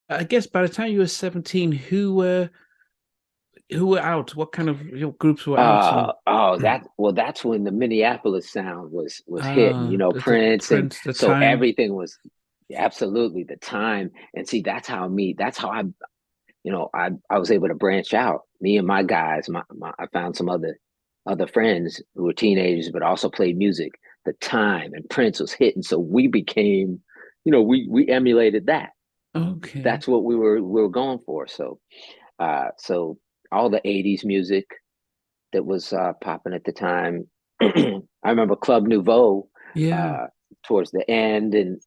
I guess by the time you were 17, who were out? What kind of groups were out? And That's when the Minneapolis sound was hitting, the Prince, and Prince, the so time. everything was absolutely the time. And see, that's how I was able to branch out. Me and my guys, I found some other friends who were teenagers but also played music. The time and Prince was hitting, so we became, we emulated that. Okay. That's what we were going for. So all the '80s music that was popping at the time. I remember Club Nouveau Yeah. uh, towards the end, and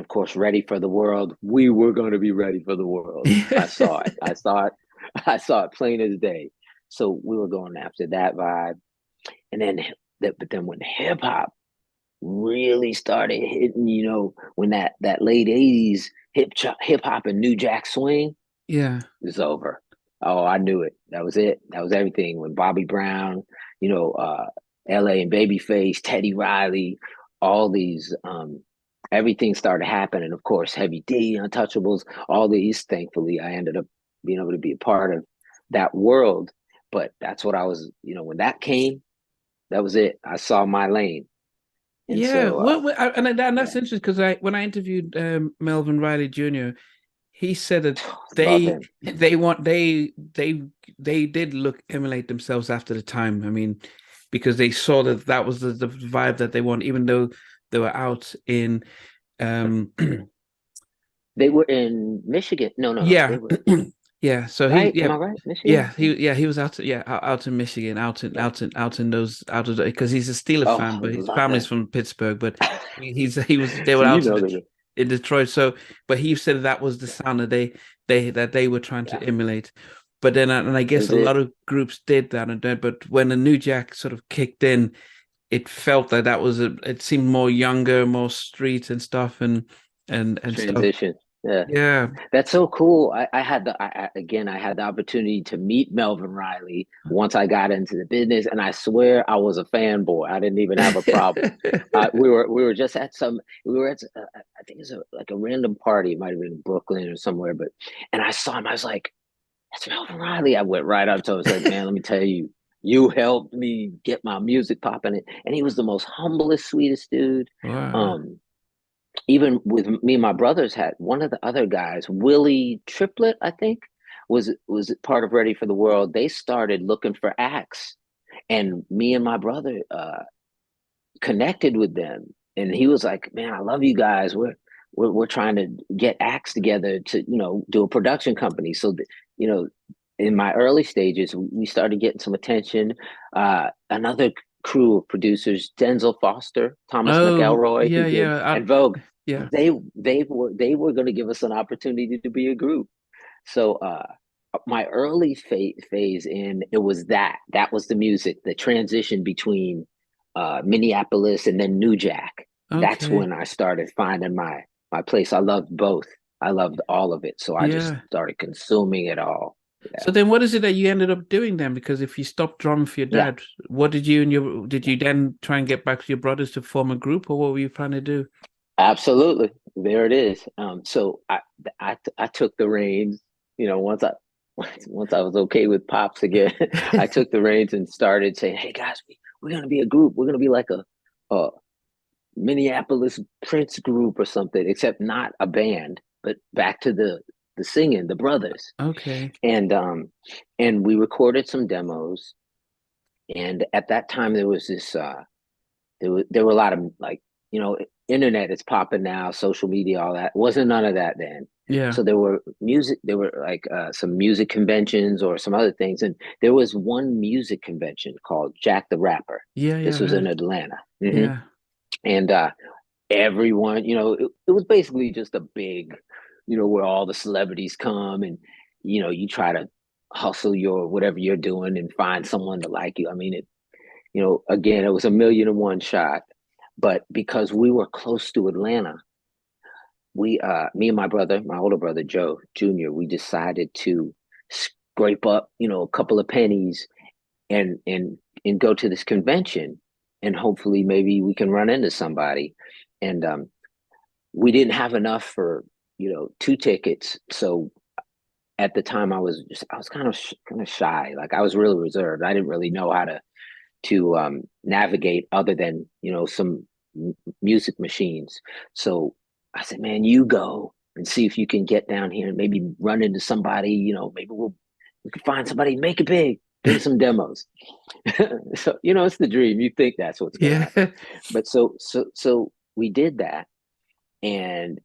of course, Ready for the World. We were going to be ready for the world. I saw it. I saw it. I saw it plain as day. So we were going after that vibe, and but then when hip hop really started hitting, when that late '80s hip hop and New Jack Swing Yeah. is over. Oh, I knew it. That was it. That was everything. When Bobby Brown, you know, uh, LA and Babyface, Teddy Riley, all these, everything started happening. Of course, Heavy D, Untouchables, all these. Thankfully, I ended up being able to be a part of that world. But that's what I was, when that came, that was it. I saw my lane. And Yeah. so, And yeah, that's interesting because when I interviewed Melvin Riley Jr., he said that love they him. they want they did look emulate themselves after the time. I mean, because they saw that that was the vibe that they want, even though they were out in um They were in Michigan. No, no, no. yeah. They were Yeah, so he right. yeah Am I right? yeah Michigan? Yeah. he was out out in Michigan, out in those out of because he's a Steeler Oh, fan, but his love family's him. from Pittsburgh, but he was they were So you out know that. In Detroit. So, but he said that was the sound that they were trying Yeah, to emulate. But then and I that guess was a lot it. of groups did that and that. But when the New Jack sort of kicked in, it felt like it seemed more younger, more street and stuff and stuff. Transition. Yeah, Yeah. that's so cool. I had the opportunity to meet Melvin Riley once I got into the business, and I swear I was a fanboy. I didn't even have a problem. We were just at we were at I think it's like a random party. It might have been in Brooklyn or somewhere, but and I saw him. I was like, "That's Melvin Riley." I went right up to him. I was like, "Man, let me tell you, you helped me get my music popping." And he was the most humblest, sweetest dude. Wow. Um, Even with me and my brothers had one of the other guys, Willie Triplet, I think, was part of Ready for the World. They started looking for acts, and me and my brother connected with them, and he was like, "Man, I love you guys. We're trying to get acts together to do a production company." So you know, in my early stages, we started getting some attention. Another crew of producers, Denzel Foster, Thomas Oh, McElroy, who yeah, did yeah. and Vogue, Yeah. they were going to give us an opportunity to be a group. So my early phase in it was that was the music, the transition between Minneapolis and then New Jack. That's Okay. when I started finding my place. I loved both. I loved all of it, so I just Yeah. started consuming it all. Yeah, So then what is it that you ended up doing then? Because if you stopped drumming for your yeah, dad, what did you and your did yeah. you then try and get back to your brothers to form a group, or what were you trying to do? Absolutely. There it is. So I took the reins. Once I once I was okay with pops again, I took the reins and started saying, "Hey guys, we're gonna be a group. We're gonna be like a Minneapolis Prince group or something, except not a band, but back to the singing, the brothers." Okay. And we recorded some demos. And at that time, there was this there were a lot of like you know internet is popping now, social media, all that. Wasn't none of that then. Yeah. So there were like some music conventions or some other things, and there was one music convention called Jack the Rapper. Yeah, yeah, This I've was heard in it. Atlanta. Yeah. And everyone, it was basically just a big, where all the celebrities come, and you try to hustle your whatever you're doing and find someone to like you. I mean, again, it was a million and one shot. But because we were close to Atlanta, me and my brother, my older brother Joe Jr., we decided to scrape up, a couple of pennies and go to this convention, and hopefully maybe we can run into somebody. And we didn't have enough for two tickets. So at the time I was kind of shy. Like I was really reserved. I didn't really know how to navigate other than, some music machines. So I said, man, you go and see if you can get down here and maybe run into somebody, maybe we could find somebody, make it big, bring some demos. So, it's the dream. You think that's what's going to Yeah. happen. But so we did that. And,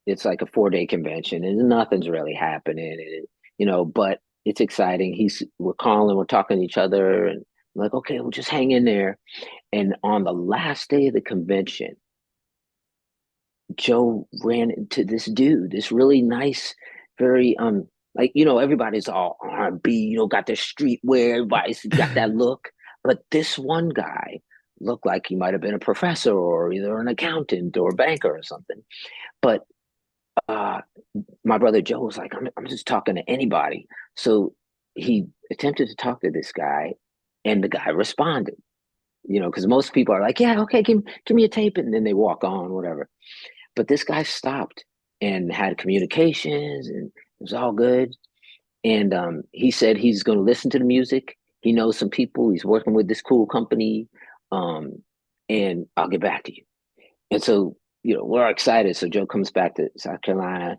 it's like a 4-day convention and nothing's really happening. But it's exciting. We're calling, we're talking to each other, and I'm like, okay, we'll just hang in there. And on the last day of the convention, Joe ran into this dude, this really nice, very like, everybody's all R&B, got their streetwear, everybody's got that look. But this one guy looked like he might have been a professor or either an accountant or a banker or something. But uh my brother Joe was like, I'm just talking to anybody. So he attempted to talk to this guy, and the guy responded, because most people are like, yeah, okay, give me a tape, and then they walk on, whatever. But this guy stopped and had communications, and it was all good. And he said he's going to listen to the music. He knows some people. He's working with this cool company, um, and I'll get back to you. And so, we're excited. So Joe comes back to South Carolina.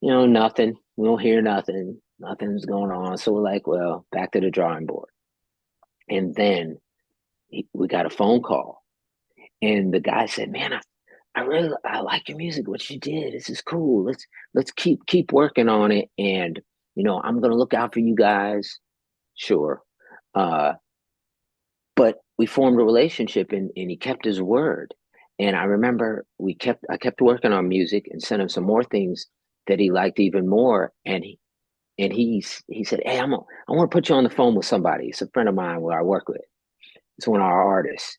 Nothing. We don't hear nothing. Nothing's going on. So we're like, well, back to the drawing board. And then we got a phone call, and the guy said, "Man, I like your music. What you did, this is cool. Let's keep working on it, and I'm gonna look out for you guys." Sure, uh, but we formed a relationship, and he kept his word. And I remember I kept working on music and sent him some more things that he liked even more. And he said, "Hey, I want to put you on the phone with somebody. It's a friend of mine where I work with. It's one of our artists."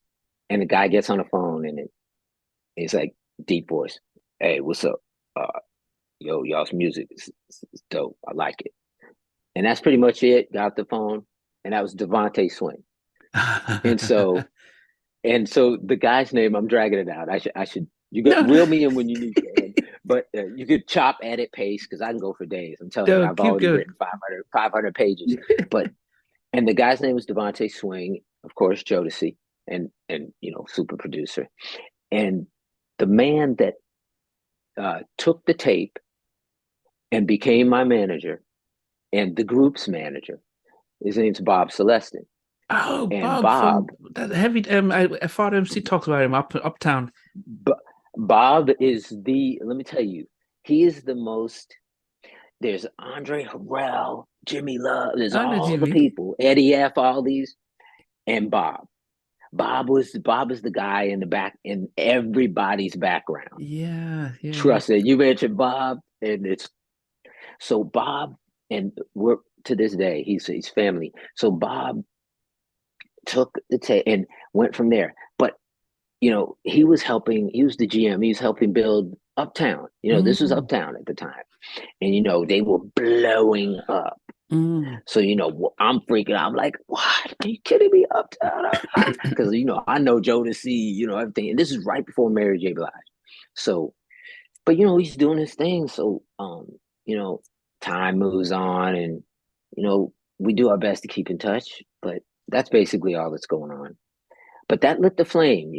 And the guy gets on the phone, and he's like, deep voice, "Hey, what's up? Uh, y'all's music is dope. I like it." And that's pretty much it. Got the phone, and that was Devontae Swing. And so the guy's name, I'm dragging it out. I should you got No, reel me in when you need to. But you could chop, edit, paste, because I can go for days. I'm telling you, no, I've keep already going. written 500 pages. But and the guy's name was Devontae Swing, of course, Jodeci, and super producer. And the man that took the tape and became my manager and the group's manager, his name's Bob Celestin. Oh, And Bob from Bob, that heavy. I thought MC talks about him uptown. B- Bob is let me tell you, he is the most. There's Andre Harrell, Jimmy Love, there's I know all the Jimmy. people, Eddie F, all these, and Bob. Bob is the guy in the back in everybody's background. Yeah, yeah, yeah. Trust it. You mentioned Bob, and it's so Bob, and we're to this day, he's family. So Bob took the tape and went from there. But he was helping. He was the GM. He was helping build Uptown. This was Mm, Uptown at the time, and they were blowing up. mm. So I'm freaking out. I'm like, "What? Are you kidding me? Uptown?" Because I know Jodeci, everything, and this is right before Mary J. Blige. So, but he's doing his thing. So, you know, time moves on, and we do our best to keep in touch. But that's basically all that's going on. But that lit the flame.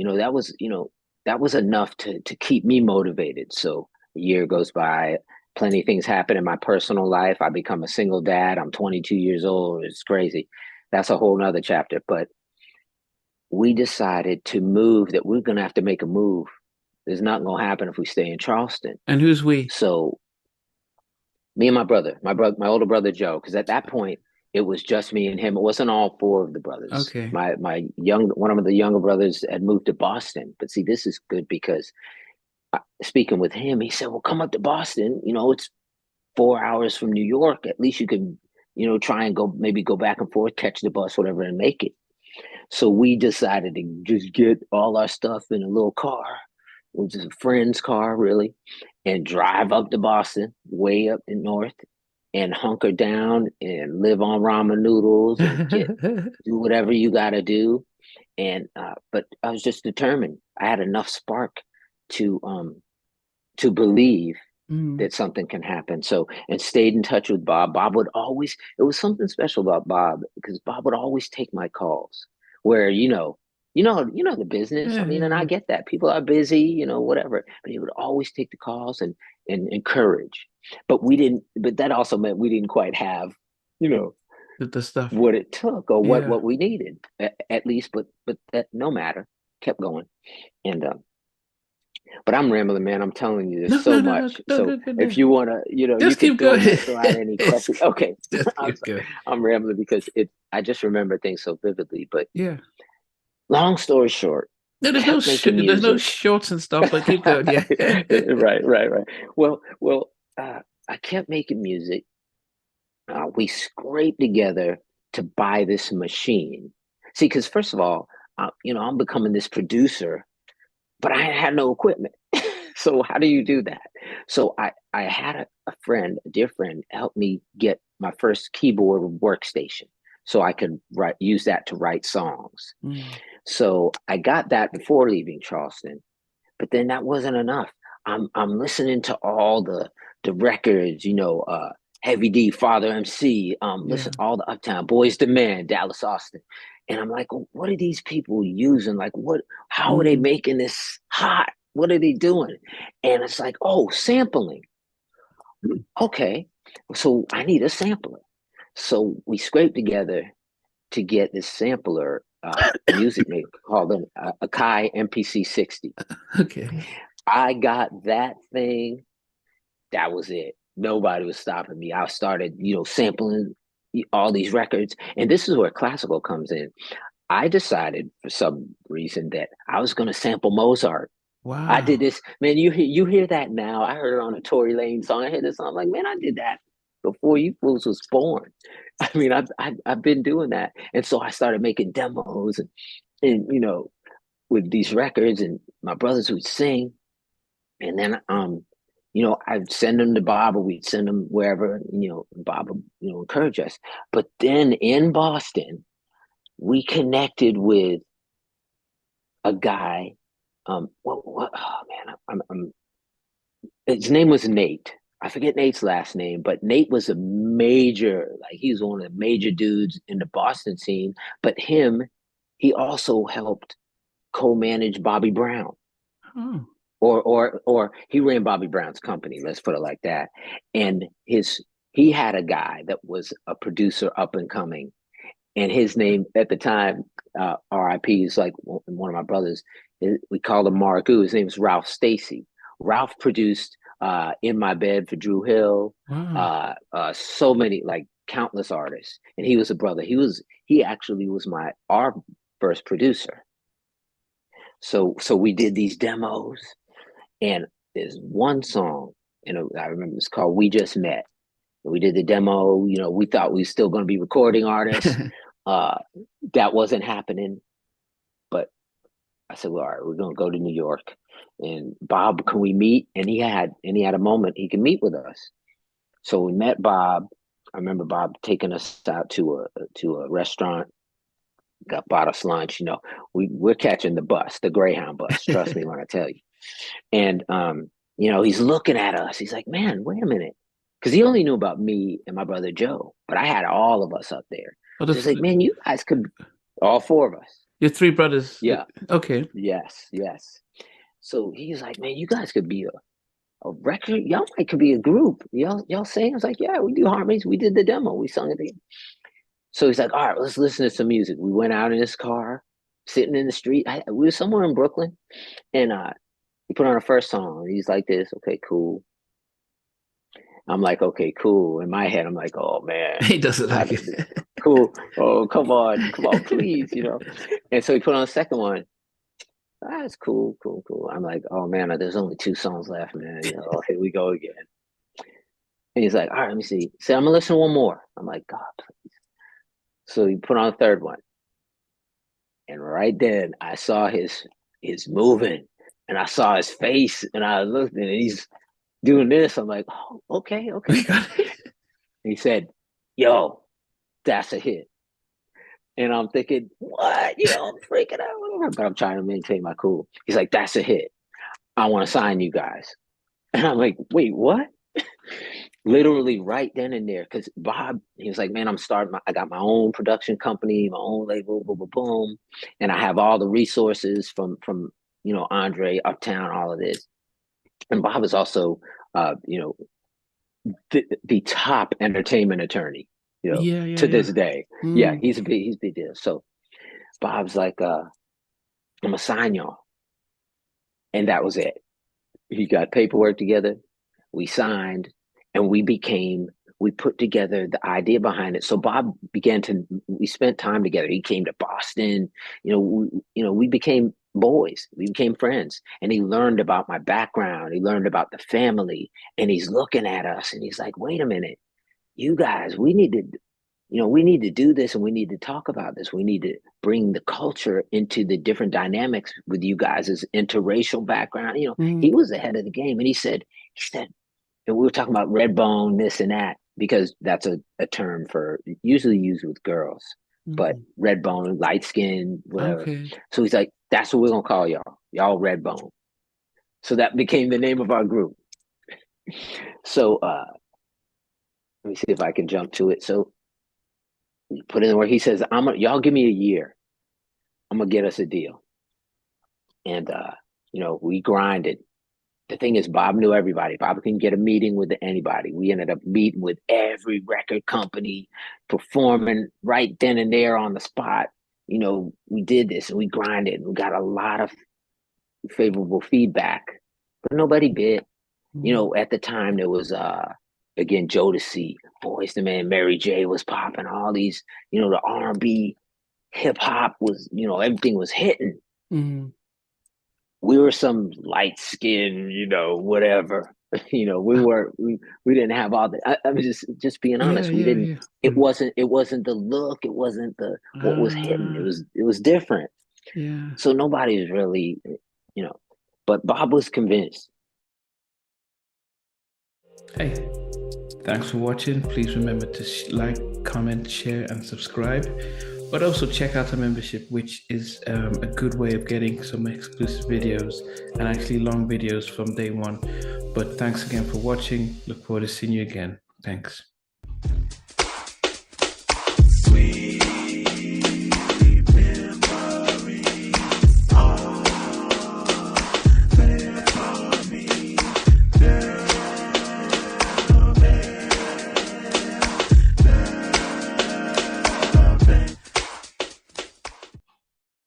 That was enough to keep me motivated. So a year goes by, plenty of things happen in my personal life. I become a single dad. I'm 22 years old. It's crazy. That's a whole nother chapter. But we decided to move. That we're gonna have to make a move. There's nothing gonna happen if we stay in Charleston. And who's we? So me and my older brother Joe, because at that point it was just me and him. It wasn't all four of the brothers. Okay. My one of the younger brothers had moved to Boston. But see, this is good because speaking with him, he said, "Well, come up to Boston. It's 4 hours from New York. At least you can, try and go back and forth, catch the bus, whatever, and make it." So we decided to just get all our stuff in a little car, which is a friend's car, really, and drive up to Boston, way up in north, and hunker down and live on ramen noodles and do whatever you got to do. And but I was just determined. I had enough spark to to believe Mm. that something can happen. So, and stayed in touch with Bob. Bob would always, it was something special about Bob because Bob would always take my calls where, the business. I Yeah, mean, yeah, and I yeah. get that people are busy, whatever, but he would always take the calls and encourage. But that also meant we didn't quite have, you know, The stuff. what it took or what, Yeah. what we needed at least, but that no matter, kept going. And, but I'm rambling, man. I'm telling you, there's No, so no, no, no, much. no, So good, good, if good. you want to, you Just could keep going. throw out any questions. Okay. Just I'm keep sorry. going. I'm rambling because I just remember things so vividly. But Yeah. long story short, No, kept making there's no music. shorts and stuff, but keep going. Yeah. Right. Well, I kept making music. We scraped together to buy this machine. See, because first of all, I'm becoming this producer, but I had no equipment. So how do you do that? So I had a friend, a dear friend, help me get my first keyboard workstation so I could use that to write songs. Mm. So I got that before leaving Charleston, but then that wasn't enough. I'm listening to all the records, Heavy D, Father MC, Yeah. listen, all the Uptown Boys to Men, Dallas Austin. And I'm like, well, what are these people using? Like, how are they Mm. making this hot? What are they doing? And it's like, oh, sampling. Okay. So I need a sampler. So we scraped together to get this sampler, music maker called an Akai MPC 60. Okay. I got that thing. That was it. Nobody was stopping me. I started, sampling all these records. And this is where classical comes in. I decided for some reason that I was going to sample Mozart. I did Wow. this, man. You hear that now? I heard it on a Tory Lane song. I heard this song. I'm like, man, I did that before you fools was born. I mean, I've been doing that, and so I started making demos and with these records, and my brothers would sing, and then I'd send them to Bob, or we'd send them wherever, Bob would encourage us. But then in Boston, we connected with a guy. What? Oh man, his name was Nate. I forget Nate's last name, but Nate was he was one of the major dudes in the Boston scene. But he also helped co-manage Bobby Brown, Oh. or he ran Bobby Brown's company. Let's put it like that. And he had a guy that was a producer up and coming, and his name at the time, R.I.P. is like one of my brothers. We called him Margu. His name was Ralph Stacy. Ralph produced "In My Bed" for Drew Hill. Wow. So many, like countless artists, and he was a brother. He actually was our first producer. So we did these demos, and there's one song, and I remember it's called "We Just Met." We did the demo. We thought we were still going to be recording artists. Uh, that wasn't happening. But I said, well, all right, we're going to go to New York. And Bob, can we meet? And he had a moment he could meet with us. So we met Bob. I remember Bob taking us out to a restaurant, bought us lunch. We're catching the bus, the Greyhound bus. Trust me when I tell you. And he's looking at us. He's like, man, wait a minute. Because he only knew about me and my brother Joe, but I had all of us up there. Oh, So he's like, man, you guys could, all four of us. your three brothers. Yeah. Okay. Yes. So he's like, man, you guys could be a record. Y'all could be a group. Y'all sing? I was like, yeah, we do harmonies. We did the demo. We sung it. So he's like, all right, let's listen to some music. We went out in his car, sitting in the street. We were somewhere in Brooklyn, and he put on a first song. He's like this, okay, cool. I'm like, okay, cool. In my head, I'm like, oh man, He doesn't like it. cool. Oh, come on, please, And so he put on a second one. That's cool. I'm like, oh man, there's only two songs left, man. Here we go again. And he's like, all right, let me see. Say, I'm gonna listen to one more. I'm like, God, please. So he put on a third one. And right then I saw his moving, and I saw his face, and I looked, and he's doing this. I'm like, oh, okay. He said, yo, that's a hit. And I'm thinking, what? I'm freaking out, whatever. But I'm trying to maintain my cool. He's like, that's a hit. I want to sign you guys. And I'm like, wait, what? Literally right then and there. Because Bob, he was like, man, I got my own production company, my own label, boom, boom, boom. And I have all the resources from Andre, Uptown, all of this. And Bob is also, the top entertainment attorney, Yeah, yeah, to this yeah. day. Yeah, he's a big deal. So Bob's like, I'm gonna sign y'all. And that was it. He got paperwork together, we signed, and we put together the idea behind it. So we spent time together. He came to Boston, we became boys, we became friends. And he learned about my background, he learned about the family, and he's looking at us and he's like, wait a minute, you guys, we need to do this, and we need to talk about this. We need to bring the culture into the different dynamics with you guys' interracial background. He was ahead of the game. And he said, and we were talking about Redbone, this and that, because that's a term for usually used with girls, but Redbone, light skin, whatever. Okay. So he's like, that's what we're going to call y'all. Y'all Redbone. So that became the name of our group. So let me see if I can jump to it. So put in where he says, y'all give me a year. I'm gonna get us a deal. And we grinded. The thing is, Bob knew everybody. Bob can get a meeting with anybody. We ended up meeting with every record company, performing right then and there on the spot. We did this and we grinded. We got a lot of favorable feedback, but nobody bit. At the time there was again, Jodeci, Boyz II Men, Mary J was popping, all these, the R&B, hip hop was, everything was hitting. We were some light skin, whatever. We didn't have all the. I'm just being honest. We didn't. Yeah. It wasn't the look. It wasn't what was hitting. It was different. Yeah. So nobody was really, but Bob was convinced. Hey, thanks for watching. Please remember to like, comment, share, and subscribe. But also check out our membership, which is a good way of getting some exclusive videos and actually long videos from day one. But thanks again for watching. Look forward to seeing you again. Thanks. Sweet.